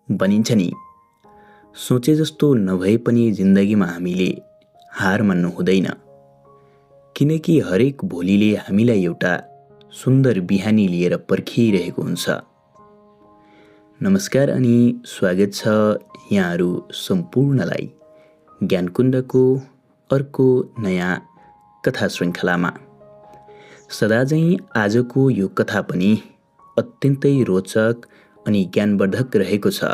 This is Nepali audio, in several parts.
भनिन्छ नि, सोचे जस्तो नभए पनि जिन्दगीमा हामीले हार मान्नु हुँदैन, किनकि हरेक भोलिले हामीलाई एउटा सुन्दर बिहानी लिएर पर्खिरहेको हुन्छ। नमस्कार अनि स्वागत छ यहाँहरू सम्पूर्णलाई ज्ञानकुण्डको अर्को नयाँ कथा श्रृङ्खलामा। सदाझैँ आजको यो कथा पनि अत्यन्तै रोचक अनि ज्ञानवर्धक रहेको छ,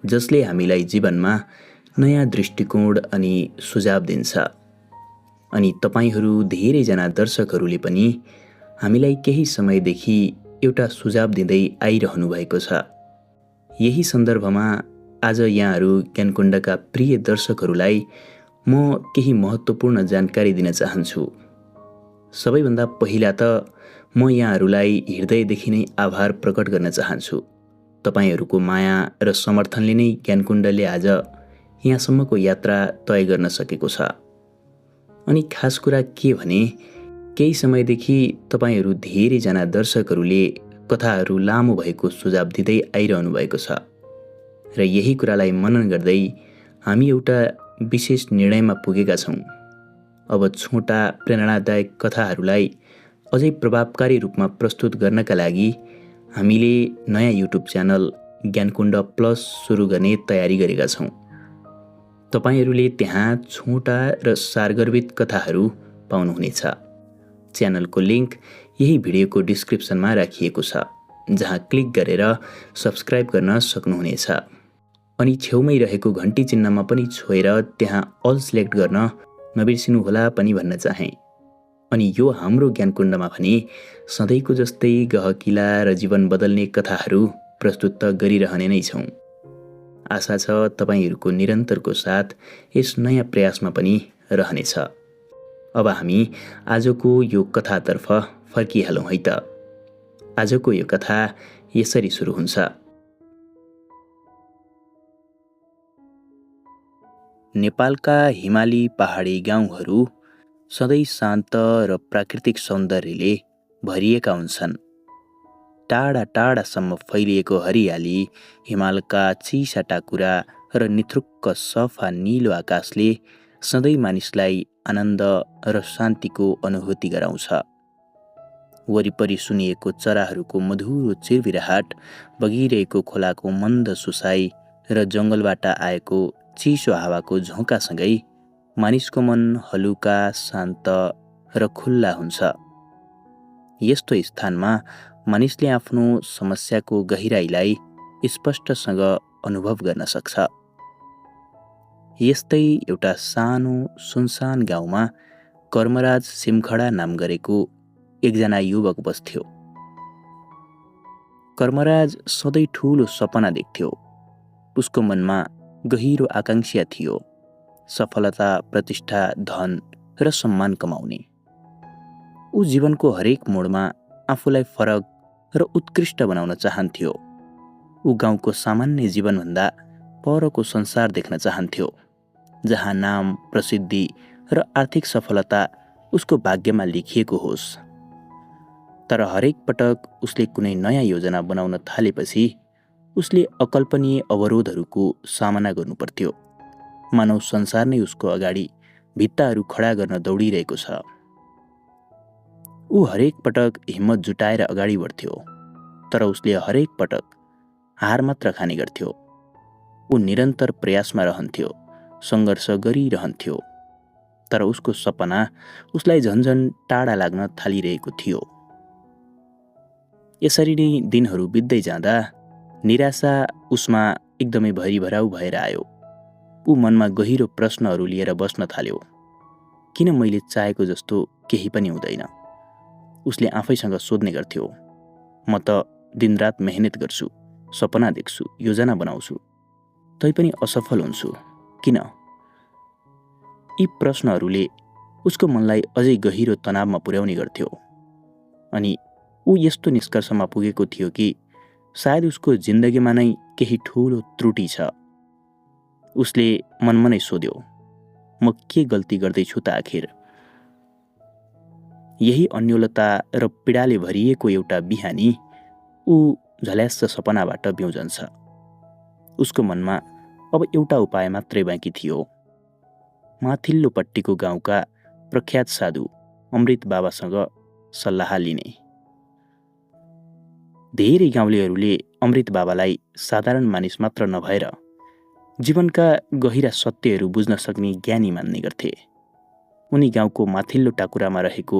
जसले हामीलाई जीवनमा नयाँ दृष्टिकोण अनि सुझाव दिन्छ। अनि तपाईहरू धेरैजना दर्शकहरूले पनि हामीलाई केही समयदेखि एउटा सुझाव दिँदै आइरहनु भएको छ। यही सन्दर्भमा आज यहाँहरू ज्ञानकुण्डका प्रिय दर्शकहरूलाई म केही महत्त्वपूर्ण जानकारी दिन चाहन्छु। सबैभन्दा पहिला त म यहाँहरूलाई हृदयदेखि नै आभार प्रकट गर्न चाहन्छु। तपाईहरूको माया र समर्थनले नै ज्ञानकुण्डले आज यहाँसम्मको यात्रा तय गर्न सकेको छ। अनि खास कुरा के भने, केही समयदेखि तपाईहरू धेरैजना दर्शकहरूले कथाहरू लामो भएको सुझाव दिँदै आइरहनु भएको छ र यही कुरालाई मनन गर्दै हामी एउटा विशेष निर्णयमा पुगेका छौँ। अब छोटा प्रेरणादायक कथाहरूलाई अझै प्रभावकारी रूपमा प्रस्तुत गर्नका लागि हामीले नयाँ युट्युब च्यानल ज्ञानकुण्ड प्लस सुरु गर्ने तयारी गरेका छौँ। तपाईहरूले त्यहाँ छोटा र सारगर्भित कथाहरू पाउनुहुनेछ। च्यानलको लिङ्क यही भिडियोको डिस्क्रिप्सनमा राखिएको छ, जहाँ क्लिक गरेर सब्स्क्राइब गर्न सक्नुहुनेछ। अनि छेउमै रहेको घन्टी चिन्हमा पनि छोएर त्यहाँ अल सिलेक्ट गर्न नबिर्सिनुहोला पनि भन्न चाहे। अनि यो हाम्रो ज्ञानकुण्डमा भने सधैँको जस्तै गहकिला र जीवन बदल्ने कथाहरू प्रस्तुत त गरिरहने नै छौँ। आशा छ तपाईहरूको निरन्तरको साथ यस नयाँ प्रयासमा पनि रहनेछ। अब हामी आजको यो कथातर्फ फर्किहालौँ है त। आजको यो कथा यसरी सुरु हुन्छ। नेपालका हिमाली पहाडी गाउँहरू सधैँ शान्त र प्राकृतिक सौन्दर्यले भरिएका हुन्छन्। टाढा टाढासम्म फैलिएको हरियाली, हिमालका चिसा टाकुरा र निथुक्क सफा निलो आकाशले सधैँ मानिसलाई आनन्द र शान्तिको अनुभूति गराउँछ। वरिपरि सुनिएको चराहरूको मधुरो चिरबिराहट, बगिरहेको खोलाको मन्द सुसाई र जङ्गलबाट आएको चिसो हावाको झोंकासँगै मानिसको मन हलुका, शान्त र खुल्ला हुन्छ। यस्तो स्थानमा मानिसले आफ्नो समस्याको गहिराईलाई स्पष्टसँग अनुभव गर्न सक्छ। यस्तै एउटा सानो सुनसान गाउँमा कर्मराज सिमखडा नाम गरेको एकजना युवक बस्थ्यो। कर्मराज सधैँ ठुलो सपना देख्थ्यो। उसको मनमा गहिरो आकांक्षा थियो, सफलता, प्रतिष्ठा, धन र सम्मान कमाउने। ऊ जीवनको हरेक मोडमा आफूलाई फरक र उत्कृष्ट बनाउन चाहन्थ्यो। ऊ गाउँको सामान्य जीवनभन्दा परको संसार देख्न चाहन्थ्यो, जहाँ नाम, प्रसिद्धि र आर्थिक सफलता उसको भाग्यमा लेखिएको होस्। तर हरेक पटक उसले कुनै नयाँ योजना बनाउन थालेपछि उसले अकल्पनीय अवरोधहरूको सामना गर्नुपर्थ्यो। मानव संसार नै उसको अगाडि भित्ताहरू खडा गर्न दौडिरहेको छ। ऊ हरेक पटक हिम्मत जुटाएर अगाडि बढ्थ्यो, तर उसले हरेक पटक हार मात्र खाने गर्थ्यो। ऊ निरन्तर प्रयासमा रहन्थ्यो, सङ्घर्ष गरिरहन्थ्यो, तर उसको सपना उसलाई झन्झन टाढा लाग्न थालिरहेको थियो। यसरी नै दिनहरू बित्दै जाँदा निराशा उसमा एकदमै भरिभराउ भएर आयो। ऊ मनमा गहिरो प्रश्नहरू लिएर बस्न थाल्यो। किन मैले चाहेको जस्तो केही पनि हुँदैन? उसले आफैसँग सोध्ने गर्थ्यो। म त दिनरात मेहनत गर्छु, सपना देख्छु, योजना बनाउँछु, तैपनि असफल हुन्छु, किन? यी प्रश्नहरूले उसको मनलाई अझै गहिरो तनावमा पुर्याउने गर्थ्यो। अनि ऊ यस्तो निष्कर्षमा पुगेको थियो कि सायद उसको जिन्दगीमा नै केही ठुलो त्रुटि छ। उसले मनमनै सोध्यो, म के गल्ती गर्दैछु त आखिर? यही अन्योलता र पीडाले भरिएको एउटा बिहानी ऊ झल्यास्स सपनाबाट बिउजन्छ। उसको मनमा अब एउटा उपाय मात्रै बाँकी थियो, माथिल्लोपट्टिको गाउँका प्रख्यात साधु अमृत बाबासँग सल्लाह लिने। धेरै गाउँलेहरूले अमृत बाबालाई साधारण मानिस मात्र नभएर जीवनका गहिरा सत्यहरू बुझ्न सक्ने ज्ञानी मान्ने गर्थे। उनी गाउँको माथिल्लो टाकुरामा रहेको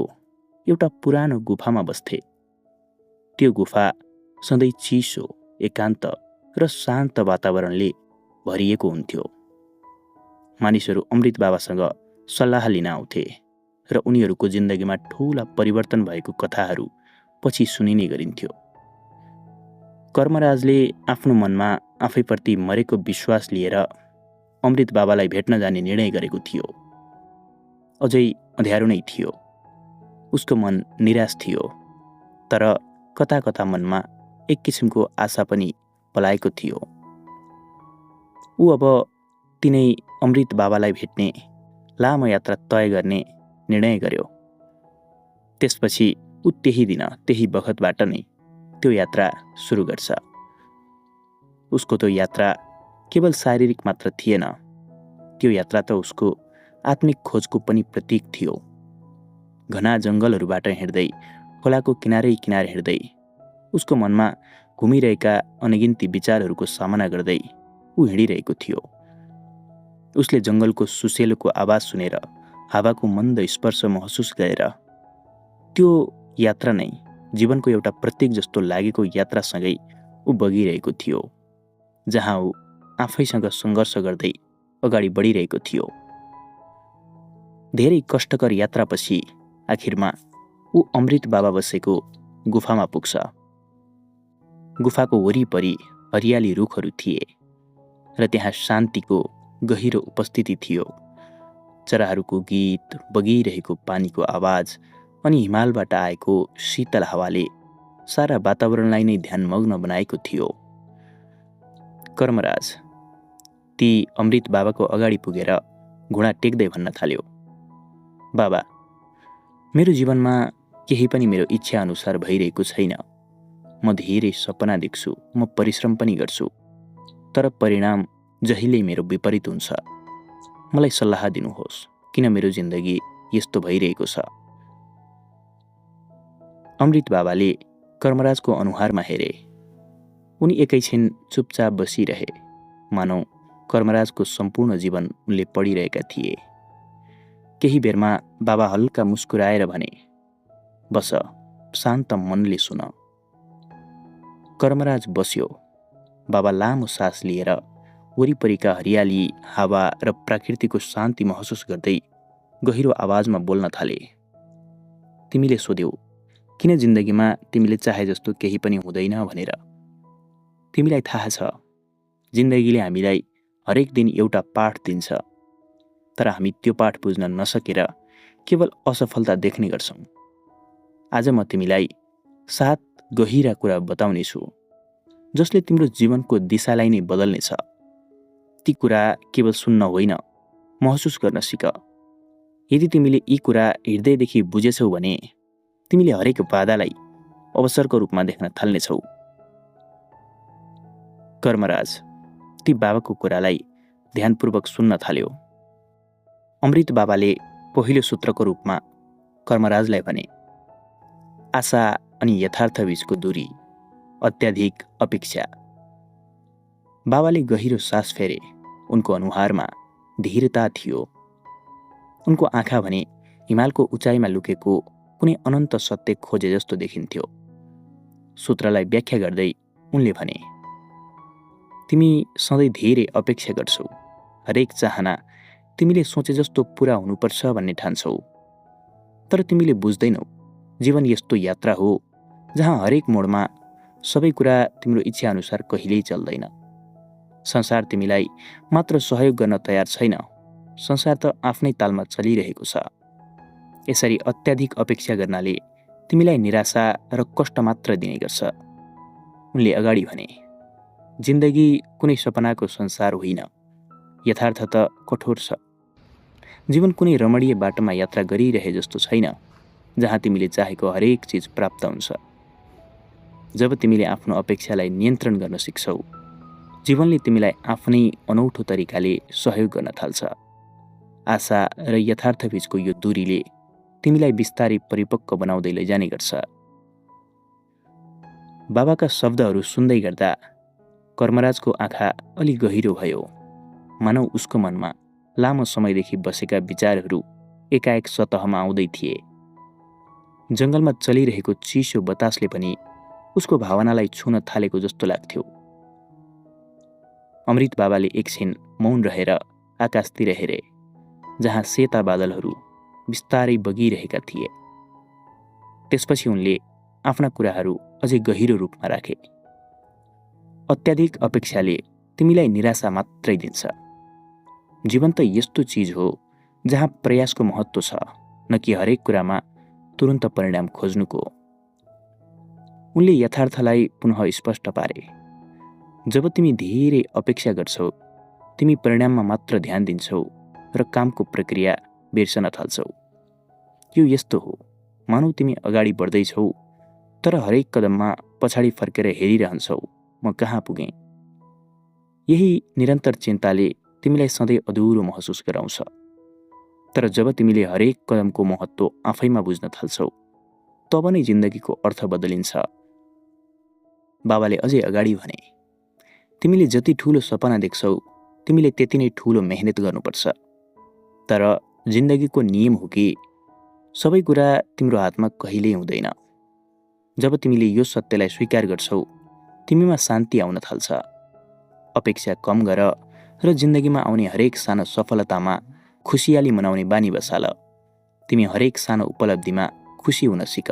एउटा पुरानो गुफामा बस्थे। त्यो गुफा सधैँ चिसो, एकान्त र शान्त वातावरणले भरिएको हुन्थ्यो। मानिसहरू अमृत बाबासँग सल्लाह लिन आउँथे र उनीहरूको जिन्दगीमा ठूला परिवर्तन भएको कथाहरू पछि सुनिने गरिन्थ्यो। कर्मराजले आफ्नो मनमा आफैप्रति मरेको विश्वास लिएर अमृत बाबालाई भेट्न जाने निर्णय गरेको थियो। अझै अँध्यारो नै थियो। उसको मन निराश थियो, तर कता कता मनमा एक किसिमको आशा पनि पलाएको थियो। ऊ अब तिनै अमृत बाबालाई भेट्ने लामो यात्रा तय गर्ने निर्णय गर्यो। त्यसपछि ऊ त्यही दिन त्यही बखतबाट नै त्यो यात्रा सुरु गर्छ। उसको त्यो यात्रा केवल शारीरिक मात्र थिएन, त्यो यात्रा त उसको आत्मिक खोजको पनि प्रतीक थियो। घना जङ्गलहरूबाट हिँड्दै, खोलाको किनारै किनार हिँड्दै, उसको मनमा घुमिरहेका अनगिन्ती विचारहरूको सामना गर्दै ऊ हिँडिरहेको थियो। उसले जङ्गलको सुसेलोको आवाज सुनेर, हावाको मन्द स्पर्श महसुस गरेर त्यो यात्रा नै जीवनको एउटा प्रतीक जस्तो लागेको यात्रासँगै ऊ बगिरहेको थियो, जहाँ ऊ आफैसँग सङ्घर्ष गर्दै अगाडि बढिरहेको थियो। धेरै कष्टकर यात्रापछि आखिरमा ऊ अमृत बाबा बसेको गुफामा पुग्छ। गुफाको वरिपरि हरियाली रुखहरू थिए र त्यहाँ शान्तिको गहिरो उपस्थिति थियो। चराहरूको गीत, बगिरहेको पानीको आवाज अनि हिमालबाट आएको शीतल हावाले सारा वातावरणलाई नै ध्यानमग्न बनाएको थियो। कर्मराज ती अमृत बाबाको अगाडि पुगेर घुँडा टेक्दै भन्न थाल्यो, बाबा, मेरो जीवनमा केही पनि मेरो इच्छा अनुसार भइरहेको छैन। म धेरै सपना देख्छु, म परिश्रम पनि गर्छु, तर परिणाम जहिल्यै मेरो विपरीत हुन्छ। मलाई सल्लाह दिनुहोस्, किन मेरो जिन्दगी यस्तो भइरहेको छ? अमृत बाबाले कर्मराजको अनुहारमा हेरे। उनी एकैछिन चुपचाप बसिरहे, मानौ कर्मराजको सम्पूर्ण जीवन उनले पढिरहेका थिए। केही बेरमा बाबा हल्का मुस्कुराएर भने, बस, शान्त मनले सुन। कर्मराज बस्यो। बाबा लामो सास लिएर वरिपरिका हरियाली, हावा र प्रकृतिको शान्ति महसुस गर्दै गहिरो आवाजमा बोल्न थाले। तिमीले सोध्यौ, किन जिन्दगीमा तिमीले चाहे जस्तो केही पनि हुँदैन भनेर? तिमीलाई थाहा छ, जिन्दगीले हामीलाई हरेक दिन एउटा पाठ दिन्छ, तर हामी त्यो पाठ बुझ्न नसकेर केवल असफलता देख्ने गर्छौँ। आज म तिमीलाई 7 गहिरा कुरा बताउनेछु, जसले तिम्रो जीवनको दिशालाई नै बदल्नेछ। ती कुरा केवल सुन्न होइन, महसुस गर्न सिक। यदि तिमीले यी कुरा हृदयदेखि बुझेछौ भने तिमीले हरेक बाधालाई अवसरको रूपमा देख्न थाल्नेछौ। कर्मराज ती बाबाको कुरालाई ध्यानपूर्वक सुन्न थाल्यो। अमृत बाबाले पहिलो सूत्रको रूपमा कर्मराजलाई भने, आशा अनि यथार्थ बीचको दूरी, अत्याधिक अपेक्षा। बाबाले गहिरो सास फेरे। उनको अनुहारमा धीरता थियो। उनको आँखा भने हिमालको उचाइमा लुकेको कुनै अनन्त सत्य खोजे जस्तो देखिन्थ्यो। सूत्रलाई व्याख्या गर्दै उनले भने, तिमी सधैँ धेरै अपेक्षा गर्छौ। हरेक चाहना तिमीले सोचे जस्तो पुरा हुनुपर्छ भन्ने ठान्छौ। तर तिमीले बुझ्दैनौ, जीवन यस्तो यात्रा हो जहाँ हरेक मोडमा सबै कुरा तिम्रो इच्छा अनुसार कहिल्यै चल्दैन। संसार तिमीलाई मात्र सहयोग गर्न तयार छैन, संसार त आफ्नै तालमा चलिरहेको छ। यसरी अत्याधिक अपेक्षा गर्नाले तिमीलाई निराशा र कष्ट मात्र दिने गर्छ। उनले अगाडि भने, जिन्दगी कुनै सपनाको संसार होइन, यथार्थ त कठोर छ। जीवन कुनै रमणीय बाटोमा यात्रा गरिरहे जस्तो छैन, जहाँ तिमीले चाहेको हरेक चिज प्राप्त हुन्छ। जब तिमीले आफ्नो अपेक्षालाई नियन्त्रण गर्न सिक्छौ, जीवनले तिमीलाई आफ्नै अनौठो तरिकाले सहयोग गर्न थाल्छ। आशा र यथार्थ बीचको यो दूरीले तिमीलाई बिस्तारै परिपक्व बनाउँदै लैजाने गर्छ। बाबाका शब्दहरू सुन्दै गर्दा कर्मराजको आँखा अलि गहिरो भयो। मानौ उसको मनमा लामो समयदेखि बसेका विचारहरू एकाएक सतहमा आउँदै थिए। जङ्गलमा चलिरहेको चिसो बतासले पनि उसको भावनालाई छुन थालेको जस्तो लाग्थ्यो। अमृत बाबाले एकछिन मौन रहेर आकाशतिर हेरे, जहाँ सेता बादलहरू बिस्तारै बगिरहेका थिए। त्यसपछि उनले आफ्ना कुराहरू अझै गहिरो रूपमा राखे। अत्याधिक अपेक्षाले तिमीलाई निराशा मात्रै दिन्छ। जीवन त यस्तो चिज हो जहाँ प्रयासको महत्त्व छ, न कि हरेक कुरामा तुरुन्त परिणाम खोज्नुको। उनले यथार्थलाई पुनः स्पष्ट पारे। जब तिमी धेरै अपेक्षा गर्छौ, तिमी परिणाममा मात्र ध्यान दिन्छौ र कामको प्रक्रिया बिर्सन थाल्छौ। यो यस्तो हो, मानौ तिमी अगाडि बढ्दैछौ तर हरेक कदममा पछाडि फर्केर हेरिरहन्छौ, म कहाँ पुगेँ। यही निरन्तर चिन्ताले तिमीलाई सधैँ अधुरो महसुस गराउँछ। तर जब तिमीले हरेक कदमको महत्त्व आफैमा बुझ्न थाल्छौ, तब नै जिन्दगीको अर्थ बदलिन्छ। बाबाले अझै अगाडि भने, तिमीले जति ठुलो सपना देख्छौ, तिमीले त्यति नै ठुलो मेहनत गर्नुपर्छ। तर जिन्दगीको नियम हो कि सबै कुरा तिम्रो हातमा कहिल्यै हुँदैन। जब तिमीले यो सत्यलाई स्वीकार गर्छौ, तिमीमा शान्ति आउन थाल्छ। अपेक्षा कम गर र जिन्दगीमा आउने हरेक सानो सफलतामा खुसियाली मनाउने बानी बसाल। तिमी हरेक सानो उपलब्धिमा खुसी हुन सिक,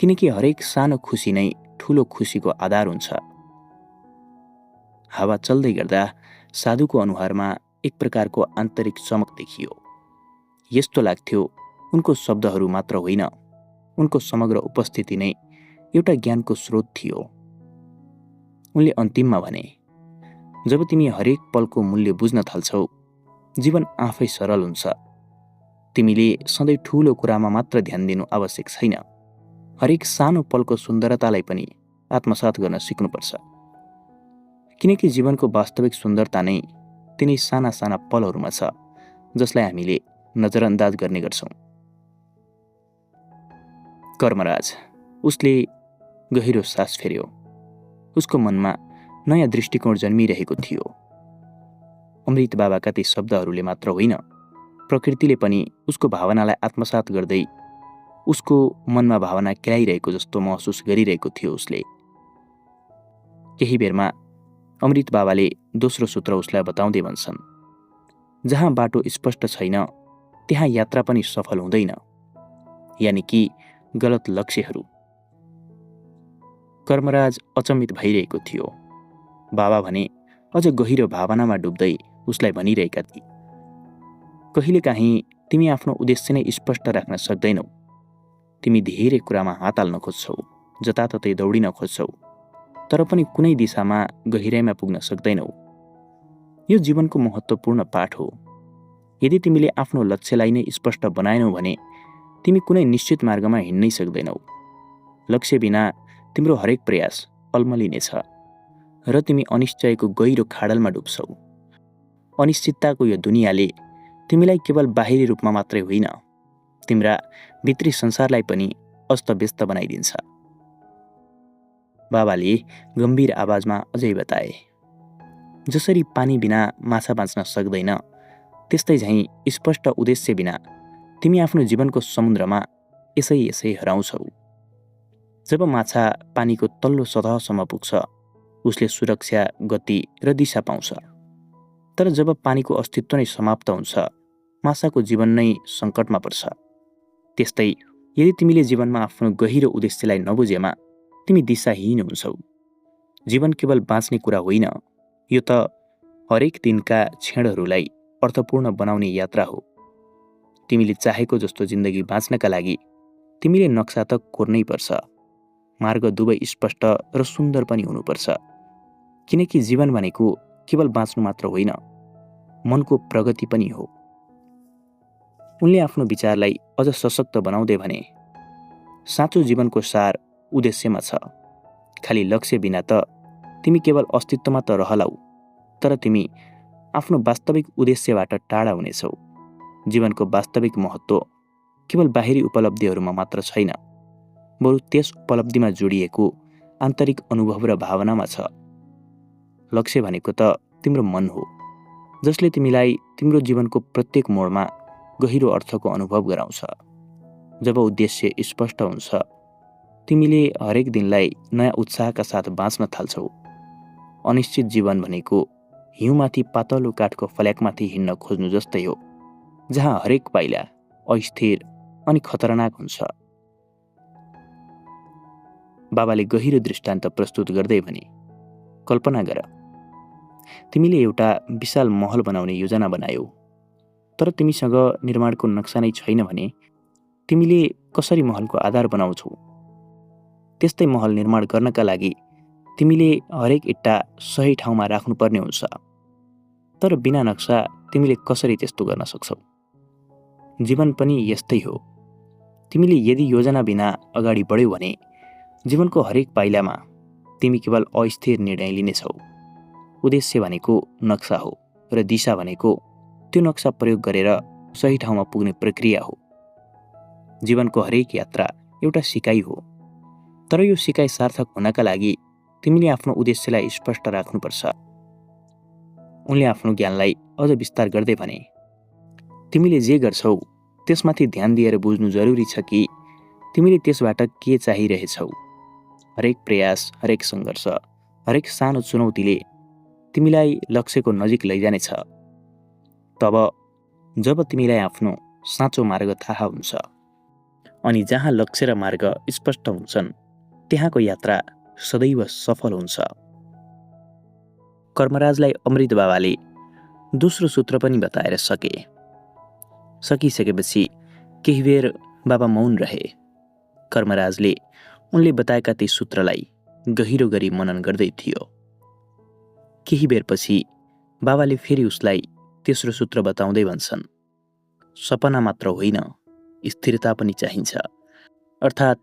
किनकि हरेक सानो खुसी नै ठुलो खुसीको आधार हुन्छ। हावा चल्दै गर्दा साधुको अनुहारमा एक प्रकारको आन्तरिक चमक देखियो। यस्तो लाग्थ्यो उनको शब्दहरू मात्र होइन, उनको समग्र उपस्थिति नै एउटा ज्ञानको स्रोत थियो। उनले अन्तिममा भने, जब तिमी हरेक पलको मूल्य बुझ्न थाल्छौ, जीवन आफै सरल हुन्छ। तिमीले सधैँ ठुलो कुरामा मात्र ध्यान दिनु आवश्यक छैन, हरेक सानो पलको सुन्दरतालाई पनि आत्मसात गर्न सिक्नुपर्छ। किनकि जीवनको वास्तविक सुन्दरता नै तिनै साना साना पलहरूमा छ, जसलाई हामीले नजरअन्दाज गर्ने गर्छौँ। कर्मराज, उसले गहिरो सास फेर्यो। उसको मनमा नयाँ दृष्टिकोण जन्मिरहेको थियो। अमृत बाबाका ती शब्दहरूले मात्र होइन, प्रकृतिले पनि उसको भावनालाई आत्मसात गर्दै उसको मनमा भावना केलाइरहेको जस्तो महसुस गरिरहेको थियो उसले। केही बेरमा अमृत बाबाले दोस्रो सूत्र उसलाई बताउँदै भन्छन्, जहाँ बाटो स्पष्ट छैन त्यहाँ यात्रा पनि सफल हुँदैन, यानि कि गलत लक्ष्यहरू। कर्मराज अचम्मित भइरहेको थियो। बाबा भने अझ गहिरो भावनामा डुब्दै उसलाई भनिरहेका थिए, कहिलेकाहीँ तिमी आफ्नो उद्देश्य नै स्पष्ट राख्न सक्दैनौ। तिमी धेरै कुरामा हात हाल्न खोज्छौ, जताततै दौडिन खोज्छौ, तर पनि कुनै दिशामा गहिराइमा पुग्न सक्दैनौ। यो जीवनको महत्त्वपूर्ण पाठ हो। यदि तिमीले आफ्नो लक्ष्यलाई नै स्पष्ट बनाएनौ भने तिमी कुनै निश्चित मार्गमा हिँड्नै सक्दैनौ। लक्ष्य बिना तिम्रो हरेक प्रयास अल्मलिनेछ र तिमी अनिश्चयको गहिरो खाडलमा डुब्छौ। अनिश्चितताको यो दुनियाँले तिमीलाई केवल बाहिरी रूपमा मात्रै होइन, तिम्रा भित्री संसारलाई पनि अस्तव्यस्त बनाइदिन्छ। बाबाले गम्भीर आवाजमा अझै बताए, जसरी पानी बिना माछा बाँच्न सक्दैन, त्यस्तै झैँ स्पष्ट उद्देश्य बिना तिमी आफ्नो जीवनको समुद्रमा यसै हराउँछौ। जब माछा पानीको तल्लो सतहसम्म पुग्छ, उसले सुरक्षा, गति र दिशा पाउँछ। तर जब पानीको अस्तित्व नै समाप्त हुन्छ, माछाको जीवन नै सङ्कटमा पर्छ। त्यस्तै यदि तिमीले जीवनमा आफ्नो गहिरो उद्देश्यलाई नबुझेमा तिमी दिशाहीन हुन्छौ। जीवन केवल बाँच्ने कुरा होइन, यो त हरेक दिनका क्षणहरूलाई अर्थपूर्ण बनाउने यात्रा हो। तिमीले चाहेको जस्तो जिन्दगी बाँच्नका लागि तिमीले नक्सा त कोर्नै पर्छ। मार्ग दुवै स्पष्ट र सुन्दर पनि हुनुपर्छ, किनकि जीवन भनेको केवल बाँच्नु मात्र होइन, मनको प्रगति पनि हो। उनले आफ्नो विचारलाई अझ सशक्त बनाउँदै भने, साँचो जीवनको सार उद्देश्यमा छ। खाली लक्ष्य बिना त तिमी केवल अस्तित्वमा त रहलाउ, तर तिमी आफ्नो वास्तविक उद्देश्यबाट टाढा हुनेछौ। जीवनको वास्तविक महत्त्व केवल बाहिरी उपलब्धिहरूमा मात्र छैन, बरु त्यस उपलब्धिमा जोडिएको आन्तरिक अनुभव र भावनामा छ। लक्ष्य भनेको त तिम्रो मन हो, जसले तिमीलाई तिम्रो जीवनको प्रत्येक मोडमा गहिरो अर्थको अनुभव गराउँछ। जब उद्देश्य स्पष्ट हुन्छ, तिमीले हरेक दिनलाई नयाँ उत्साहका साथ बाँच्न थाल्छौ। अनिश्चित जीवन भनेको हिउँमाथि पातलो काठको फल्याकमाथि हिँड्न खोज्नु जस्तै हो, जहाँ हरेक पाइला अस्थिर अनि खतरनाक हुन्छ। बाबाले गहिरो दृष्टान्त प्रस्तुत गर्दै भने, कल्पना गर, तिमीले एउटा विशाल महल बनाउने योजना बनायौ, तर तिमीसँग निर्माणको नक्सा नै छैन भने तिमीले कसरी महलको आधार बनाउँछौ? त्यस्तै महल निर्माण गर्नका लागि तिमीले हरेक इट्टा सही ठाउँमा राख्नुपर्ने हुन्छ। तर बिना नक्सा तिमीले कसरी त्यस्तो गर्न सक्छौ? जीवन पनि यस्तै हो। तिमीले यदि योजना बिना अगाडि बढ्यौ भने जीवनको हरेक पाइलामा तिमी केवल अस्थिर निर्णय लिनेछौ। उद्देश्य भनेको नक्सा हो र दिशा भनेको त्यो नक्सा प्रयोग गरेर सही ठाउँमा पुग्ने प्रक्रिया हो। जीवनको हरेक यात्रा एउटा सिकाइ हो, तर यो सिकाइ सार्थक हुनका लागि तिमीले आफ्नो उद्देश्यलाई स्पष्ट राख्नुपर्छ। उनले आफ्नो ज्ञानलाई अझ विस्तार गर्दै भने, तिमीले जे गर्छौ त्यसमाथि ध्यान दिएर बुझ्नु जरुरी छ कि तिमीले त्यसबाट के चाहिरहेछौ। हरेक प्रयास, हरेक सङ्घर्ष, हरेक सानो चुनौतीले तिमीलाई लक्ष्यको नजिक लैजानेछ। तब जब तिमीलाई आफ्नो साँचो मार्ग थाहा हुन्छ अनि जहाँ लक्ष्य र मार्ग स्पष्ट हुन्छन्, त्यहाँको यात्रा सदैव सफल हुन्छ। कर्मराजलाई अमृत बाबाले दोस्रो सूत्र पनि बताएर सकिसकेपछि केही बेर बाबा मौन रहे। कर्मराजले उनले बताएका ती सूत्रलाई गहिरो गरी मनन गर्दै थियो। केही बेरपछि बाबाले फेरि उसलाई तेस्रो सूत्र बताउँदै भन्छन्, सपना मात्र होइन, स्थिरता पनि चाहिन्छ। अर्थात्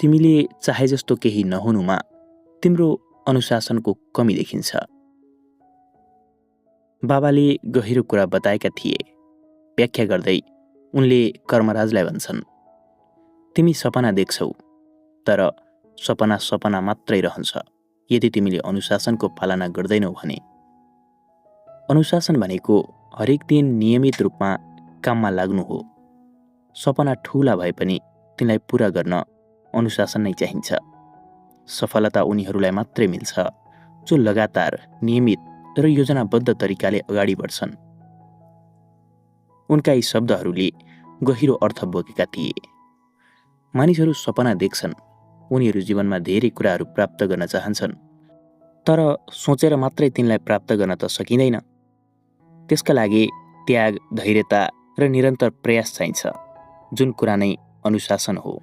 तिमीले चाहे जस्तो केही नहुनुमा तिम्रो अनुशासनको कमी देखिन्छ। बाबाले गहिरो कुरा बताएका थिए। व्याख्या गर्दै उनले कर्मराजलाई भन्छन्, तिमी सपना देख्छौ, तर सपना सपना मात्रै रहन्छ यदि तिमीले अनुशासनको पालना गर्दैनौ भने। अनुशासन भनेको हरेक दिन नियमित रूपमा काममा लाग्नु हो। सपना ठूला भए पनि तिनलाई पूरा गर्न अनुशासन नै चाहिन्छ। सफलता उनीहरूलाई मात्रै मिल्छ जो लगातार, नियमित र योजनाबद्ध तरिकाले अगाडि बढ्छन्। उनका यी शब्दहरूले गहिरो अर्थ बोकेका थिए। मानिसहरू सपना देख्छन्, उनीहरू जीवनमा धेरै कुराहरू प्राप्त गर्न चाहन्छन्, तर सोचेर मात्रै तिनलाई प्राप्त गर्न त सकिँदैन। त्यसका लागि त्याग, धैर्यता र निरन्तर प्रयास चाहिन्छ, जुन कुरा नै अनुशासन हो।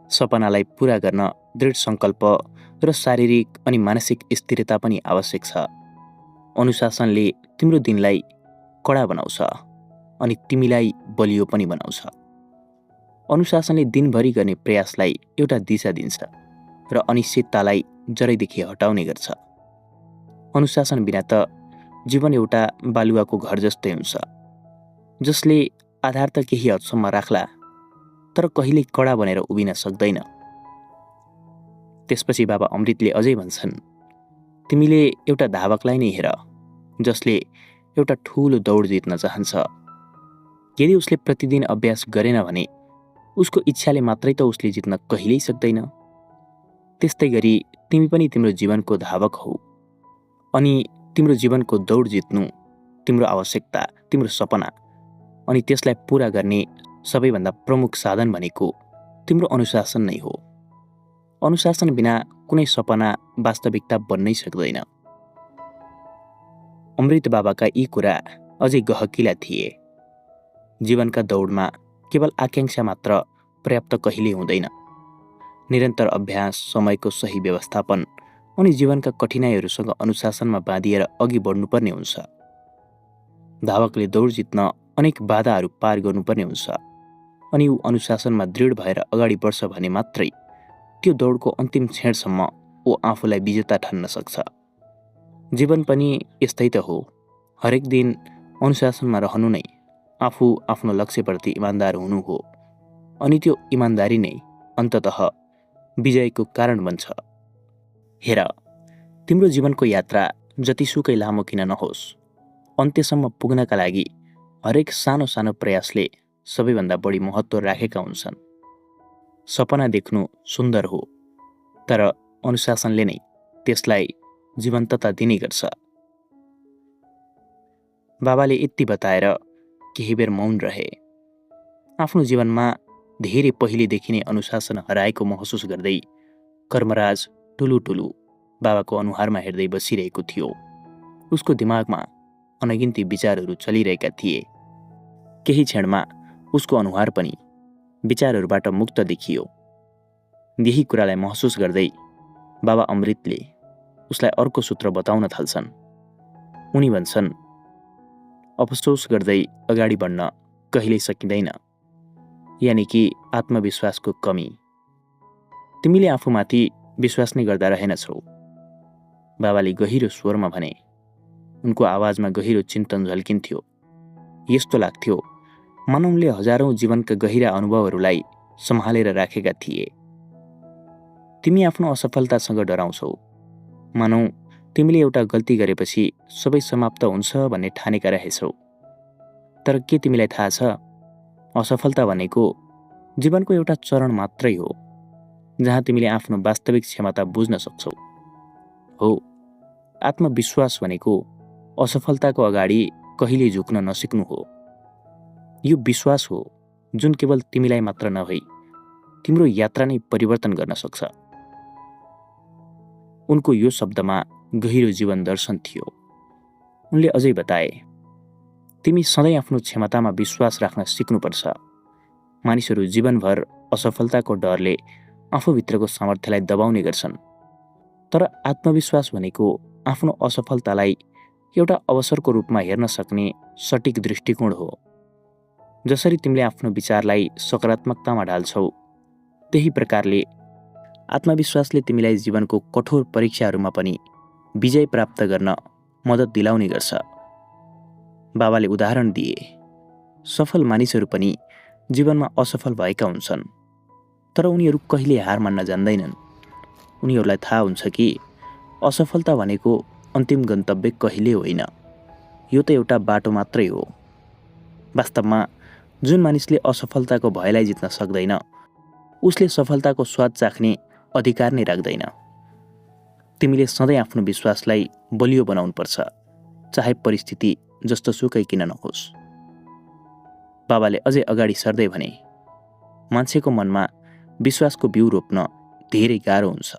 सपनालाई पूरा गर्न दृढ सङ्कल्प र शारीरिक अनि मानसिक स्थिरता पनि आवश्यक छ। अनुशासनले तिम्रो दिनलाई कडा बनाउँछ अनि तिमीलाई बलियो पनि बनाउँछ। अनुशासनले दिनभरि गर्ने प्रयासलाई एउटा दिशा दिन्छ र अनिश्चिततालाई जरैदेखि हटाउने गर्छ। अनुशासन बिना त जीवन एउटा बालुवाको घर जस्तै हुन्छ, जसले आधार त केही हदसम्म राख्ला, तर कहिल्यै कडा बनेर उभिन सक्दैन। त्यसपछि बाबा अमृतले अझै भन्छन्, तिमीले एउटा धावकलाई नै हेर, जसले एउटा ठूलो दौड जित्न चाहन्छ। यदि उसले प्रतिदिन अभ्यास गरेन भने उसको इच्छाले मात्रै त उसले जित्न कहिल्यै सक्दैन। त्यस्तै गरी तिमी पनि तिम्रो जीवनको धावक हौ, अनि तिम्रो जीवनको दौड जित्नु तिम्रो आवश्यकता, तिम्रो सपना अनि त्यसलाई पूरा गर्ने सबैभन्दा प्रमुख साधन भनेको तिम्रो अनुशासन नै हो। अनुशासन बिना कुनै सपना वास्तविकता बन्नै सक्दैन। अमृत बाबाका यी कुरा अझै गहकिला थिए। जीवनका दौडमा केवल आकांक्षा मात्र पर्याप्त कहिल्यै हुँदैन। निरन्तर अभ्यास, समयको सही व्यवस्थापन अनि जीवनका कठिनाइहरूसँग अनुशासनमा बाँधिएर अघि बढ्नुपर्ने हुन्छ। धावकले दौड जित्न अनेक बाधाहरू पार गर्नुपर्ने हुन्छ, अनि ऊ अनुशासनमा दृढ भएर अगाडि बढ्छ भने मात्रै त्यो दौडको अन्तिम क्षणसम्म ऊ आफूलाई विजेता ठान्न सक्छ। जीवन पनि यस्तै त हो। हरेक दिन अनुशासनमा रहनु नै आफू आफ्नो लक्ष्यप्रति इमान्दार हुनु हो। अनि त्यो इमान्दारी नै अन्ततः विजयको कारण बन्छ। हेर, तिम्रो जीवनको यात्रा जतिसुकै लामो किन नहोस्, अन्त्यसम्म पुग्नका लागि हरेक सानो सानो प्रयासले सबैभन्दा बढी महत्त्व राखेका हुन्छन्। सपना देख्नु सुन्दर हो, तर अनुशासनले नै त्यसलाई जीवन्तता दिने गर्छ। बाबाले यति बताएर केही बेर मौन रहे। आफ्नो जीवनमा धेरै पहिलेदेखि नै अनुशासन हराएको महसुस गर्दै कर्मराज टुलु बाबाको अनुहारमा हेर्दै बसिरहेको थियो। उसको दिमागमा अनगिन्ती विचारहरू चलिरहेका थिए। केही क्षणमा उसको अनुहार पनि विचारहरूबाट मुक्त देखियो। यही कुरालाई महसुस गर्दै बाबा अमृतले उसलाई अर्को सूत्र बताउन थाल्छन्। उनी भन्छन्, अफसोस गर्दै अगाडि बढ्न कहिल्यै सकिँदैन, यानि कि आत्मविश्वासको कमी। तिमीले आफूमाथि विश्वास नै गर्दा रहेनछौ, बाबाले गहिरो स्वरमा भने। उनको आवाजमा गहिरो चिन्तन झल्किन्थ्यो। यस्तो लाग्थ्यो मानौ उनले हजारौं जीवनका गहिरा अनुभवहरूलाई सम्हालेर राखेका थिए। तिमी आफ्नो असफलतासँग डराउँछौ। मानौ तिमीले एउटा गल्ती गरेपछि सबै समाप्त हुन्छ भन्ने ठानेका रहेछौ। तर के तिमीलाई थाहा छ, असफलता भनेको जीवनको एउटा चरण मात्रै हो जहाँ तिमीले आफ्नो वास्तविक क्षमता बुझ्न सक्छौ। हो, आत्मविश्वास भनेको असफलताको अगाडि कहिल्यै झुक्न नसिक्नु हो। यो विश्वास हो जुन केवल तिमीलाई मात्र नभई तिम्रो यात्रा नै परिवर्तन गर्न सक्छ। उनको यो शब्दमा गहिरो जीवन दर्शन थियो। उनले अझै बताए, तिमी सधैँ आफ्नो क्षमतामा विश्वास राख्न सिक्नुपर्छ। मानिसहरू जीवनभर असफलताको डरले आफूभित्रको सामर्थ्यलाई दबाउने गर्छन्। तर आत्मविश्वास भनेको आफ्नो असफलतालाई एउटा अवसरको रूपमा हेर्न सक्ने सटिक दृष्टिकोण हो। जसरी तिमीले आफ्नो विचारलाई सकारात्मकतामा ढाल्छौ, त्यही प्रकारले आत्मविश्वासले तिमीलाई जीवनको कठोर परीक्षाहरूमा पनि विजय प्राप्त गर्न मद्दत दिलाउने गर्छ। बाबाले उदाहरण दिए, सफल मानिसहरू पनि जीवनमा असफल भएका हुन्छन्, तर उनीहरू कहिले हार मान्न जान्दैनन्। उनीहरूलाई थाहा हुन्छ कि असफलता भनेको अन्तिम गन्तव्य कहिले होइन, यो त एउटा बाटो मात्रै हो। वास्तवमा जुन मानिसले असफलताको भयलाई जित्न सक्दैन, उसले सफलताको स्वाद चाख्ने अधिकार नै राख्दैन। तिमीले सधैँ आफ्नो विश्वासलाई बलियो बनाउनुपर्छ, चाहे परिस्थिति जस्तो सुकै किन नहोस्। बाबाले अझै अगाडि सर्दै भने, मान्छेको मनमा विश्वासको बिउ रोप्न धेरै गाह्रो हुन्छ,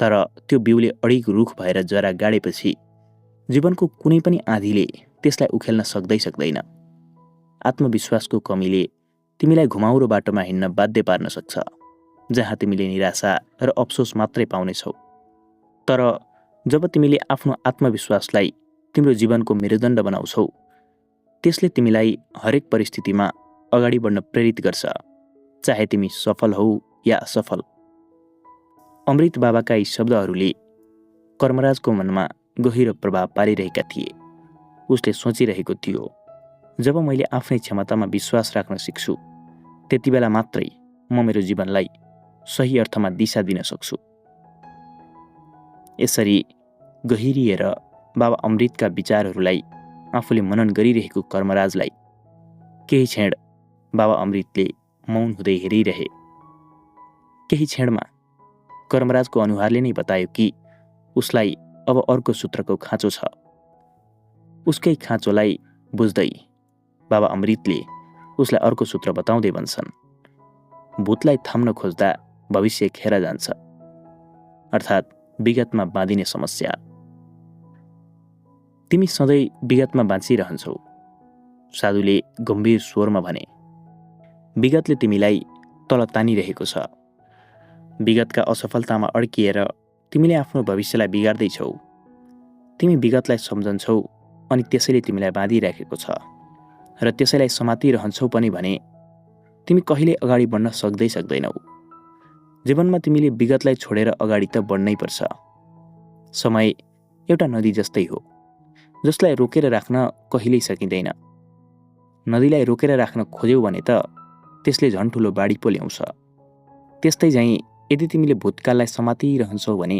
तर त्यो बिउले अडिग रुख भएर जरा गाडेपछि जीवनको कुनै पनि आँधीले त्यसलाई उखेल्न सक्दैन। आत्मविश्वासको कमीले तिमीलाई घुमाउरो बाटोमा हिँड्न बाध्य पार्न सक्छ, जहाँ तिमीले निराशा र अफसोस मात्रै पाउनेछौ। तर जब तिमीले आफ्नो आत्मविश्वासलाई तिम्रो जीवनको मेरुदण्ड बनाउँछौ, त्यसले तिमीलाई हरेक परिस्थितिमा अगाडि बढ्न प्रेरित गर्छ, चाहे तिमी सफल हौ या असफल। अमृत बाबाका यी शब्दहरूले कर्मराजको मनमा गहिरो प्रभाव पारिरहेका थिए। उसले सोचिरहेको थियो, जब मैले आफ्नै क्षमतामा विश्वास राख्न सिक्छु, त्यति बेला मात्रै म मेरो जीवनलाई सही अर्थमा दिशा दिन सक्छु। यसरी गहिरिएर बाबा अमृतका विचारहरूलाई आफूले मनन गरिरहेको कर्मराजलाई केही क्षण बाबा अमृतले मौन हुँदै हेरिरहे। केही क्षणमा कर्मराजको अनुहारले नै बतायो कि उसलाई अब अर्को सूत्रको खाँचो छ। उसकै खाँचोलाई बुझ्दै बाबा अमृतले उसलाई अर्को सूत्र बताउँदै भन्छन्, भूतलाई थाम्न खोज्दा भविष्य खेर जान्छ, अर्थात् विगतमा बाँधिने समस्या। तिमी सधैँ विगतमा बाँचिरहन्छौ, साधुले गम्भीर स्वरमा भने। विगतले तिमीलाई तल तानिरहेको छ। विगतका असफलतामा अड्किएर तिमीले आफ्नो भविष्यलाई बिगार्दैछौ। तिमी विगतलाई सम्झन्छौ अनि त्यसैले तिमीलाई बाँधिराखेको छ र त्यसैलाई समातिरहन्छौ पनि भने तिमी कहिले अगाडि बढ्न सक्दैनौ। जीवनमा तिमीले विगतलाई छोडेर अगाडि त बढ्नै पर्छ। समय एउटा नदी जस्तै हो, जसलाई रोकेर राख्न कहिल्यै सकिँदैन। नदीलाई रोकेर राख्न खोज्यौ भने त त्यसले झन् ठुलो बाढी पो ल्याउँछ। त्यस्तै झैँ यदि तिमीले भूतकाललाई समातिरहन्छौ भने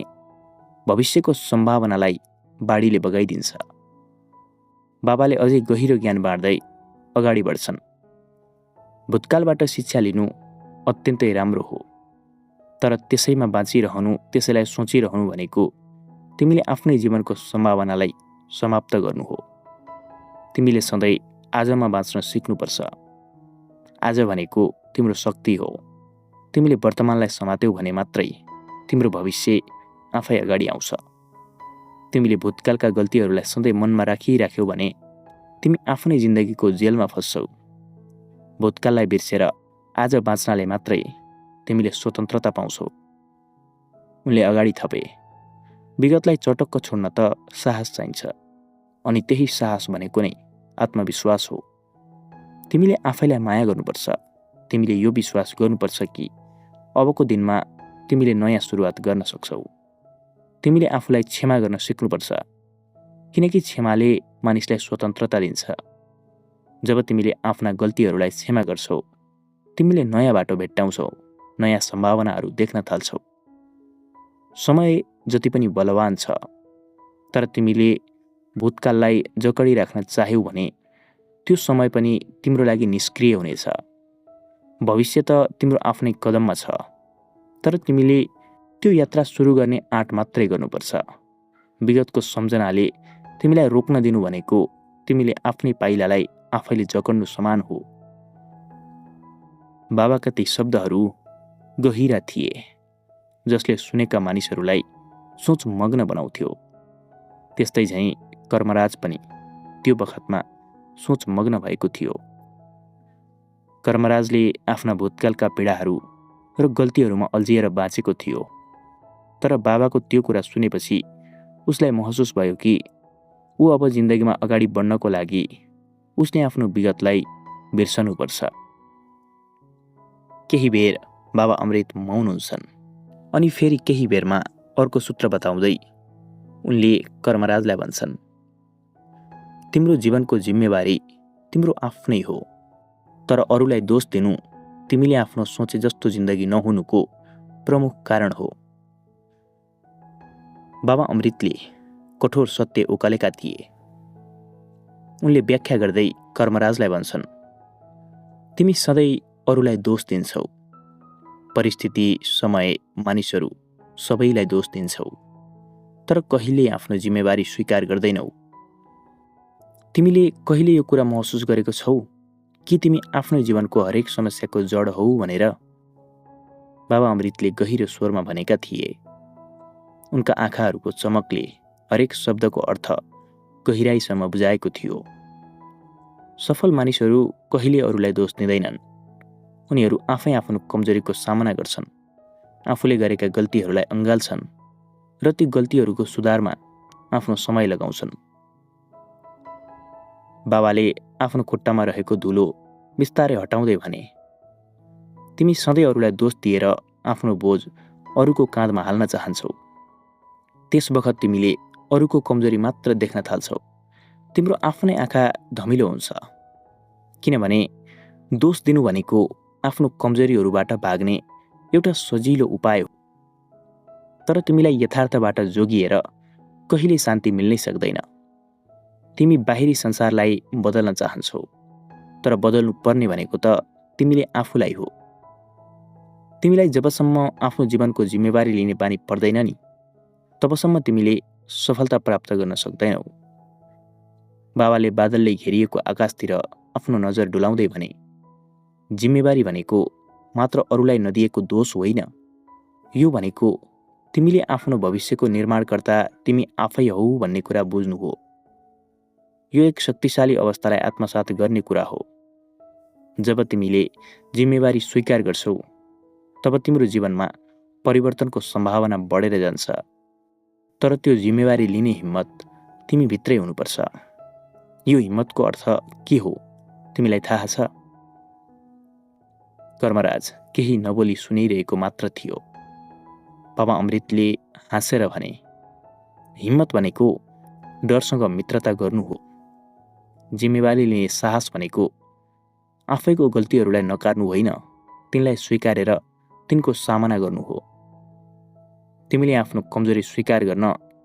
भविष्यको सम्भावनालाई बाढीले बगाइदिन्छ। बाबाले अझै गहिरो ज्ञान बाँड्दै अगाडि बढ्छन्। भूतकालबाट शिक्षा लिनु अत्यन्तै राम्रो हो, तर त्यसैमा बाँचिरहनु, त्यसैलाई सोचिरहनु भनेको तिमीले आफ्नै जीवनको सम्भावनालाई समाप्त गर्नु हो। तिमीले सधैँ आजमा बाँच्न सिक्नुपर्छ। आज भनेको तिम्रो शक्ति हो। तिमीले वर्तमानलाई समात्यौ भने मात्रै तिम्रो भविष्य आफै अगाडि आउँछ। तिमीले भूतकालका गल्तीहरूलाई सधैँ मनमा राखिराख्यौ भने तिमी आफ्नै जिन्दगीको जेलमा फस्छौ। भूतकाललाई बिर्सेर आज बाँच्नाले मात्रै तिमीले स्वतन्त्रता पाउँछौ। उनले अगाडि थपे, विगतलाई चटक्क छोड्न त साहस चाहिन्छ, अनि त्यही साहस भनेको नै आत्मविश्वास हो। तिमीले आफैलाई माया गर्नुपर्छ। तिमीले यो विश्वास गर्नुपर्छ कि अबको दिनमा तिमीले नयाँ सुरुवात गर्न सक्छौ। तिमीले आफूलाई क्षमा गर्न सिक्नुपर्छ, किनकि क्षमाले मानिसलाई स्वतन्त्रता दिन्छ। जब तिमीले आफ्ना गल्तीहरूलाई क्षमा गर्छौ, तिमीले नयाँ बाटो भेट्टाउँछौ, नयाँ सम्भावनाहरू देख्न थाल्छौ। समय जति पनि बलवान छ, तर तिमीले भूतकाललाई जकडिराख्न चाह्यौ भने त्यो समय पनि तिम्रो लागि निष्क्रिय हुनेछ। भविष्य त तिम्रो आफ्नै कदममा छ, तर तिमीले त्यो यात्रा सुरु गर्ने आँट मात्रै गर्नुपर्छ। विगतको सम्झनाले तिमीलाई रोक्न दिनु भनेको तिमीले आफ्नै पाइलालाई आफैले जकड्नु समान हो। बाबाका ती शब्दहरू गहिरा थिए, जसले सुनेका मानिसहरूलाई सोचमग्न बनाउँथ्यो। त्यस्तै झैँ कर्मराज पनि त्यो बखतमा सोचमग्न भएको थियो। कर्मराजले आफ्ना भूतकालका पीडाहरू र गल्तीहरूमा अल्झिएर बाँचेको थियो, तर बाबाको त्यो कुरा सुनेपछि उसलाई महसुस भयो कि ऊ अब जिन्दगीमा अगाडि बढ्नको लागि उसले आफ्नो विगतलाई बिर्सनुपर्छ। केही बेर बाबा अमृत मौन हुन्छन्, अनि फेरि केही बेरमा अर्को सूत्र बताउँदै उनले कर्मराजलाई भन्छन्, तिम्रो जीवनको जिम्मेवारी तिम्रो आफ्नै हो, तर अरूलाई दोष दिनु तिमीले आफ्नो सोचे जस्तो जिन्दगी नहुनुको प्रमुख कारण हो। बाबा अमृतले कठोर सत्य उकालेका थिए। उनले व्याख्या गर्दै कर्मराजलाई भन्छन्, तिमी सधैँ अरूलाई दोष दिन्छौ, परिस्थिति, समय, मानिसहरू सबैलाई दोष दिन्छौ, तर कहिल्यै आफ्नो जिम्मेवारी स्वीकार गर्दैनौ। तिमीले कहिले यो कुरा महसुस गरेको छौ कि तिमी आफ्नो जीवनको हरेक समस्याको जड हौ भनेर? बाबा अमृतले गहिरो स्वरमा भनेका थिए। उनका आँखाहरूको चमकले हरेक शब्दको अर्थ गहिराईसम्म बुझाएको थियो। सफल मानिसहरू कहिले अरूलाई दोष दिँदैनन्। उनीहरू आफै आफ्नो कमजोरीको सामना गर्छन्, आफूले गरेका गल्तीहरूलाई अँगाल्छन् र ती गल्तीहरूको सुधारमा आफ्नो समय लगाउँछन्। बाबाले आफ्नो खुट्टामा रहेको धुलो बिस्तारै हटाउँदै भने, तिमी सधैँ अरूलाई दोष दिएर आफ्नो बोझ अरूको काँधमा हाल्न चाहन्छौ। त्यस बखत तिमीले अरूको कमजोरी मात्र देख्न थाल्छौ। तिम्रो आफ्नै आँखा धमिलो हुन्छ, किनभने दोष दिनु भनेको आफ्नो कमजोरीहरूबाट भाग्ने एउटा सजिलो उपाय हो। तर तिमीलाई यथार्थबाट जोगिएर कहिल्यै शान्ति मिल्नै सक्दैन। तिमी बाहिरी संसारलाई बदल्न चाहन्छौ, तर बदल्नु पर्ने भनेको त तिमीले आफूलाई हो। तिमीलाई जबसम्म आफ्नो जीवनको जिम्मेवारी लिने बानी पर्दैन नि, तबसम्म तिमीले सफलता प्राप्त गर्न सक्दैनौ। बाबाले बादलले घेरिएको आकाशतिर आफ्नो नजर डुलाउँदै भने, जिम्मेवारी भनेको मात्र अरूलाई नदिएको दोष होइन, यो भनेको तिमीले आफ्नो भविष्यको निर्माणकर्ता तिमी आफै हौ भन्ने कुरा बुझ्नु हो। यो एक शक्तिशाली अवस्थालाई आत्मसात गर्ने कुरा हो। जब तिमीले जिम्मेवारी स्वीकार गर्छौ, तब तिम्रो जीवनमा परिवर्तनको सम्भावना बढेर जान्छ। तर त्यो जिम्मेवारी लिने हिम्मत तिमी भित्रै हुनुपर्छ। यो हिम्मतको अर्थ के हो तिमीलाई थाहा छ? कर्मराज केही नबोली सुनिरहेको मात्र थियो। बाबा अमृतले हाँसेर भने, हिम्मत भनेको डरसँग मित्रता गर्नु हो। जिम्मेवारी लिने साहस भनेको आफैको गल्तीहरूलाई नकार्नु होइन, तिनलाई स्वीकारेर तिनको सामना गर्नु हो। तिमीले आफ्नो कमजोरी स्वीकार गर्न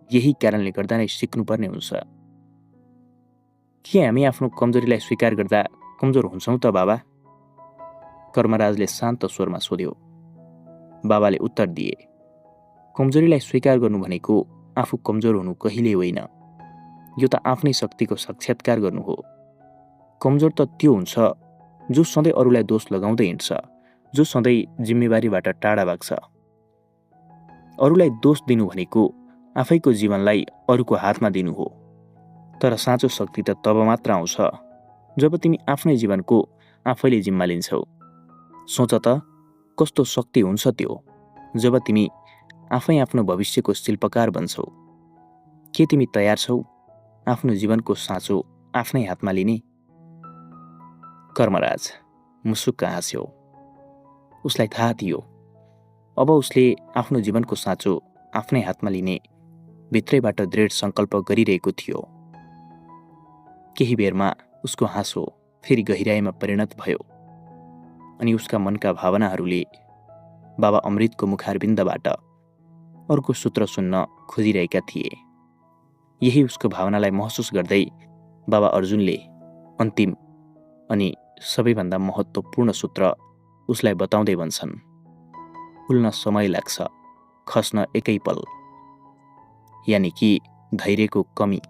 यही कारणले गर्दा नै सिक्नुपर्ने हुन्छ। के हामी आफ्नो कमजोरीलाई स्वीकार गर्दा कमजोर हुन्छौँ त बाबा? कर्मराजले शान्त स्वरमा सोध्यो। बाबाले उत्तर दिए, कमजोरीलाई स्वीकार गर्नु भनेको आफू कमजोर हुनु कहिल्यै होइन, यो त आफ्नै शक्तिको साक्षात्कार गर्नु हो। कमजोर त त्यो हुन्छ जो सधैँ अरूलाई दोष लगाउँदै हिँड्छ, जो सधैँ जिम्मेवारीबाट टाढा भाग्छ। अरूलाई दोष दिनु भनेको आफैको जीवनलाई अरूको हातमा दिनु हो। तर साँचो शक्ति त तब मात्र आउँछ जब तिमी आफ्नै जीवनको आफैले जिम्मा लिन्छौ। सोच त कस्तो शक्ति हुन्छ त्यो जब तिमी आफै आफ्नो भविष्यको शिल्पकार बन्छौ। के तिमी तयार छौ आफ्नो जीवनको साँचो आफ्नै हातमा लिने? कर्मराज मुसुक्क हाँस्यो। उसलाई थाहा थियो अब उसले आफ्नो जीवनको साँचो आफ्नै हातमा लिने भित्रैबाट दृढ सङ्कल्प गरिरहेको थियो। केही बेरमा उसको हाँसो फेरि गहिराइमा परिणत भयो अनि उसका मनका भावनाहरूले बाबा अमृतको मुखारबिन्दबाट अर्को सूत्र सुन्न खोजिरहेका थिए। यही उसको भावनालाई महसुस गर्दै बाबा अर्जुनले अन्तिम अनि सबैभन्दा महत्त्वपूर्ण सूत्र उसलाई बताउँदै भन्छन्, फुल्न समय लाग्छ, खस्न एकै पल, यानि कि धैर्यको कमी।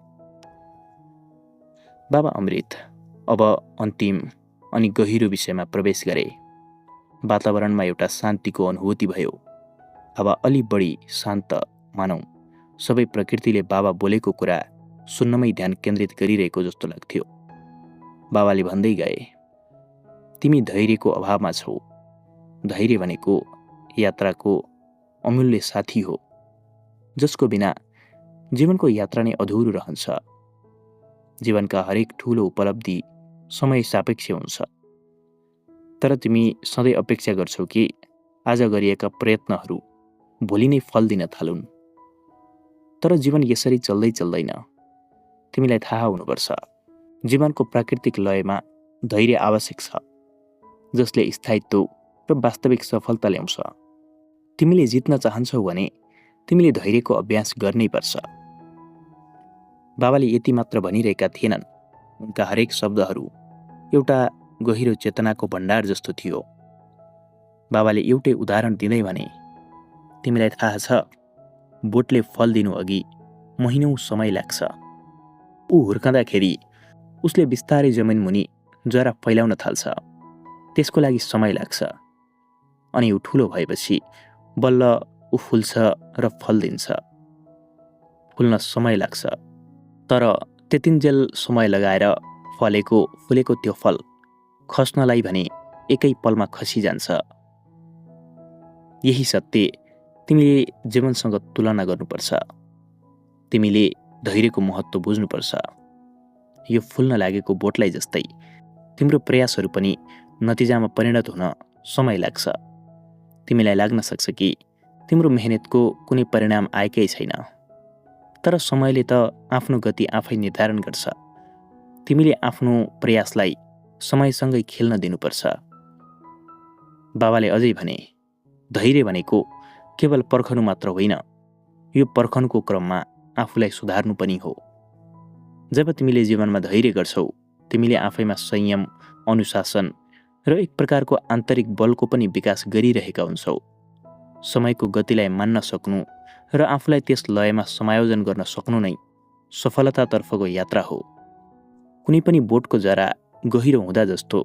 बाबा अमृत अब अन्तिम अनि गहिरो विषयमा प्रवेश गरे। वातावरणमा एउटा शान्तिको अनुभूति भयो। अब अलि बढी शान्त, मानौ सबै प्रकृतिले बाबा बोलेको कुरा सुन्नमै ध्यान केन्द्रित गरिरहेको जस्तो लाग्थ्यो। बाबाले भन्दै गए, तिमी धैर्यको अभावमा छौ। धैर्य भनेको यात्राको अमूल्य साथी हो, जसको बिना जीवनको यात्रा नै अधुरो रहन्छ। जीवनका हरेक ठुलो उपलब्धि समय सापेक्ष हुन्छ, तर तिमी सधैँ अपेक्षा गर्छौ कि आज गरिएका प्रयत्नहरू भोलि नै फल दिन थालुन्। तर जीवन यसरी चल्दै चल्दैन। तिमीलाई थाहा हुनुपर्छ, जीवनको प्राकृतिक लयमा धैर्य आवश्यक छ, जसले स्थायित्व र वास्तविक सफलता ल्याउँछ। तिमीले जित्न चाहन्छौ भने तिमीले धैर्यको अभ्यास गर्नै पर्छ। बाबाले यति मात्र भनिरहेका थिएनन्, उनका हरेक शब्दहरू एउटा गहिरो चेतनाको भण्डार जस्तो थियो। बाबाले एउटै उदाहरण दिँदै भने, तिमीलाई थाहा छ बोटले फल दिनु अघि महिनौँ समय लाग्छ। ऊ हुर्कँदाखेरि उसले बिस्तारै जमिन मुनि जरा फैलाउन थाल्छ, त्यसको लागि समय लाग्छ। अनि ऊ ठुलो भएपछि बल्ल ऊ फुल्छ र फल दिन्छ। फुल्न समय लाग्छ, तर त्यतिन्जेल समय लगाएर फुलेको त्यो फल खस्नलाई भने एकै पलमा खसिजान्छ। यही सत्य तिमीले जीवनसँग तुलना गर्नुपर्छ। तिमीले धैर्यको महत्त्व बुझ्नुपर्छ। यो फुल्न लागेको बोटलाई जस्तै तिम्रो प्रयासहरू पनि नतिजामा परिणत हुन समय लाग्छ। तिमीलाई लाग्न सक्छ कि तिम्रो मेहनतको कुनै परिणाम आएकै छैन, तर समयले त आफ्नो गति आफै निर्धारण गर्छ। तिमीले आफ्नो प्रयासलाई समयसँगै खेल्न दिनुपर्छ। बाबाले अझै भने, धैर्य भनेको केवल पर्खनु मात्र होइन, यो पर्खनुको क्रममा आफूलाई सुधार्नु पनि हो। जब तिमीले जीवनमा धैर्य गर्छौ, तिमीले आफैमा संयम, अनुशासन र एक प्रकारको आन्तरिक बलको पनि विकास गरिरहेका हुन्छौ। समयको गतिलाई मान्न सक्नु र आफूलाई त्यस लयमा समायोजन गर्न सक्नु नै सफलतातर्फको यात्रा हो। कुनै पनि बोटको जरा गहिरो हुँदा जस्तो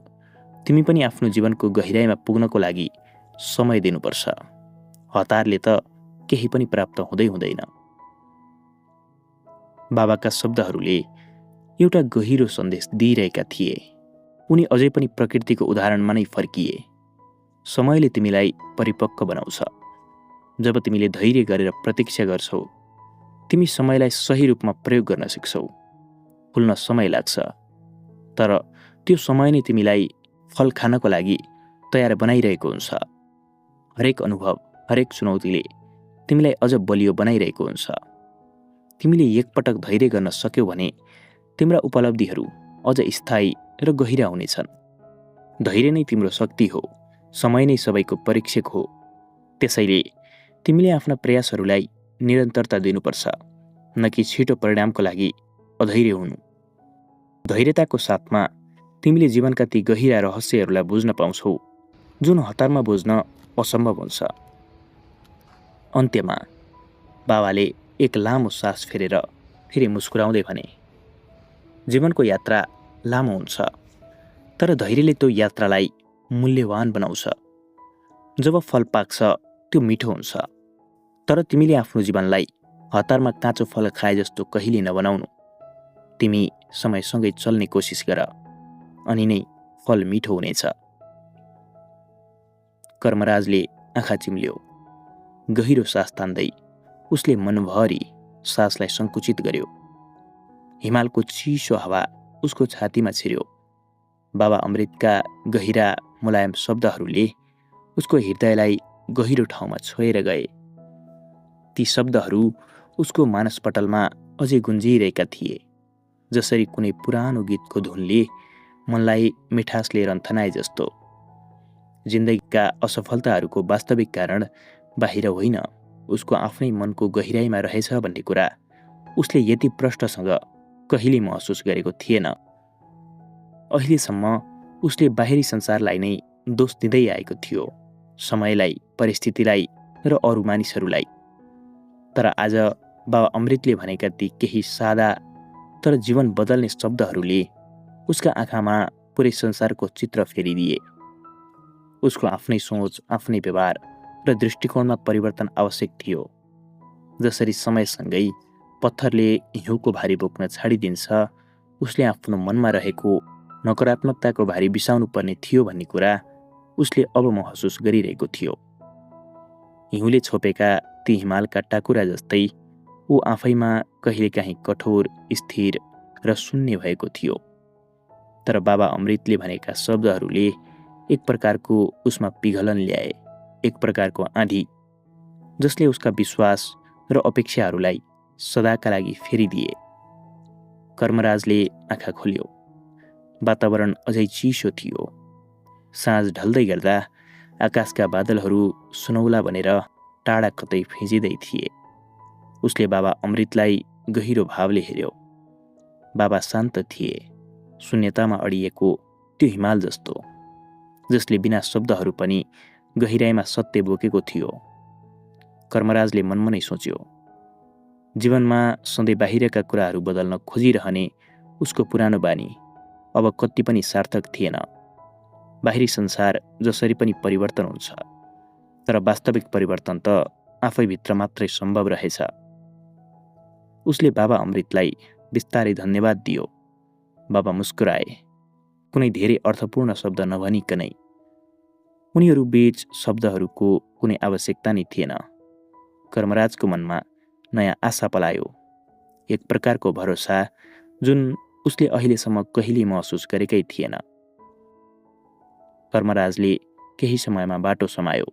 तिमी पनि आफ्नो जीवनको गहिराइमा पुग्नको लागि समय दिनुपर्छ। हतारले त केही पनि प्राप्त हुँदैन। बाबाका शब्दहरूले एउटा गहिरो सन्देश दिइरहेका थिए। उनी अझै पनि प्रकृतिको उदाहरणमा नै फर्किए। समयले तिमीलाई परिपक्व बनाउँछ। जब तिमीले धैर्य गरेर प्रतीक्षा गर्छौ, तिमी समयलाई सही रूपमा प्रयोग गर्न सिक्छौ। फुल्न समय लाग्छ, तर त्यो समय नै तिमीलाई फल खानको लागि तयार बनाइरहेको हुन्छ। हरेक अनुभव, हरेक चुनौतीले तिमीलाई अझ बलियो बनाइरहेको हुन्छ। तिमीले एकपटक धैर्य गर्न सक्यौ भने तिम्रा उपलब्धिहरू अझ स्थायी र गहिरा हुनेछन्। धैर्य नै तिम्रो शक्ति हो, समय नै सबैको परीक्षक हो। त्यसैले तिमीले आफ्ना प्रयासहरूलाई निरन्तरता दिनुपर्छ, न कि छिटो परिणामको लागि अधैर्य हुनु। धैर्यताको साथमा तिमीले जीवनका ती गहिरा रहस्यहरूलाई बुझ्न पाउँछौ जुन हतारमा बुझ्न असम्भव हुन्छ। अन्त्यमा बाबाले एक लामो सास फेरेर फेरि मुस्कुराउँदै भने, जीवनको यात्रा लामो हुन्छ, तर धैर्यले त्यो यात्रालाई मूल्यवान बनाउँछ। जब फल पाक्छ त्यो मिठो हुन्छ, तर तिमीले आफ्नो जीवनलाई हतारमा काँचो फल खाए जस्तो कहिले नबनाउनु। तिमी समयसँगै चल्ने कोसिस गर, अनि नै फल मिठो हुनेछ। कर्मराजले आँखा चिम्ल्यो। गहिरो सास तान्दै उसले मनभरि सासलाई सङ्कुचित गर्यो। हिमालको चिसो हावा उसको छातीमा छिर्यो। बाबा अमृतका गहिरा मुलायम शब्दहरूले उसको हृदयलाई गहिरो ठाउँमा छोएर गए। ती शब्दहरू उसको मानसपटलमा अझै गुन्जिरहेका थिए, जसरी कुनै पुरानो गीतको धुनले मनलाई मिठासले रन्थनाए जस्तो। जिन्दगीका असफलताहरूको वास्तविक कारण बाहिर होइन, उसको आफ्नै मनको गहिराइमा रहेछ भन्ने कुरा उसले यति प्रष्टसँग कहिले महसुस गरेको थिएन। अहिलेसम्म उसले बाहिरी संसारलाई नै दोष दिँदै आएको थियो, समयलाई, परिस्थितिलाई र अरू मानिसहरूलाई। तर आज बाबा अमृतले भनेका ती केही सादा तर जीवन बदल्ने शब्दहरूले उसका आँखामा पुरै संसारको चित्र फेरिदिए। उसको आफ्नै सोच, आफ्नै व्यवहार र दृष्टिकोणमा परिवर्तन आवश्यक थियो। जसरी समयसँगै पत्थरले हिउँको भारी बोक्न छाडिदिन्छ, उसले आफ्नो मनमा रहेको नकारात्मकताको भारी बिसाउनु पर्ने थियो भन्ने कुरा उसले अब महसुस गरिरहेको थियो। हिउँले छोपेका ती हिमालका टाकुरा जस्तै ऊ आफैमा कहिलेकाहीँ कठोर, स्थिर र शून्य भएको थियो। तर बाबा अमृतले भनेका शब्दहरूले एक प्रकारको उसमा पिघलन ल्याए, एक प्रकारको आँधी, जसले उसका विश्वास र अपेक्षाहरूलाई सदाका लागि फेरिदिए। कर्मराजले आँखा खोल्यो। वातावरण अझै चिसो थियो। साँझ ढल्दै गर्दा आकाशका बादलहरू सुनौला बनेर टाढा कतै फिँजिँदै थिए। उसले बाबा अमृतलाई गहिरो भावले हेर्यो। बाबा शान्त थिए, शून्यतामा अडिएको त्यो हिमाल जस्तो, जसले बिना शब्दहरू पनि गहिराइमा सत्य बोकेको थियो। कर्मराजले मनमनै सोच्यो, जीवनमा सधैँ बाहिरका कुराहरू बदल्न खोजिरहने उसको पुरानो बानी अब कति पनि सार्थक थिएन। बाहिरी संसार जसरी पनि परिवर्तन हुन्छ, तर वास्तविक परिवर्तन त आफैभित्र मात्रै सम्भव रहेछ। उसले बाबा अमृतलाई बिस्तारै धन्यवाद दियो। बाबा मुस्कुराए, कुनै धेरै अर्थपूर्ण शब्द नभनिकनै। उनीहरू बीच शब्दहरूको कुनै आवश्यकता नै थिएन। कर्मराजको मनमा नयाँ आशा पलायो, एक प्रकारको भरोसा जुन उसले अहिलेसम्म कहिले महसुस गरेकै थिएन। कर्मराजले केही समयमा बाटो समायो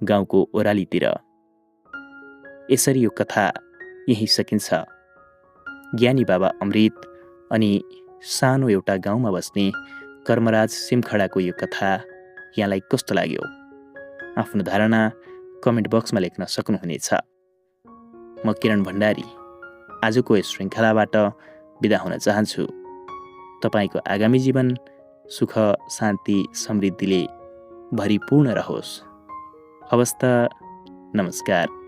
गाउँको ओरालीतिर। यसरी यो कथा यही सकिन्छ। ज्ञानी बाबा अमृत अनि सानो एउटा गाउँमा बस्ने कर्मराज सिमखडाको यो कथा यहाँलाई कस्तो लाग्यो? आफ्नो धारणा कमेन्ट बक्समा लेख्न सक्नुहुनेछ। म किरण भण्डारी आजको यस श्रृङ्खलाबाट बिदा हुन चाहन्छु। तपाईँको आगामी जीवन सुख, शान्ति, समृद्धिले भरिपूर्ण रहोस्। हवस् त, नमस्कार।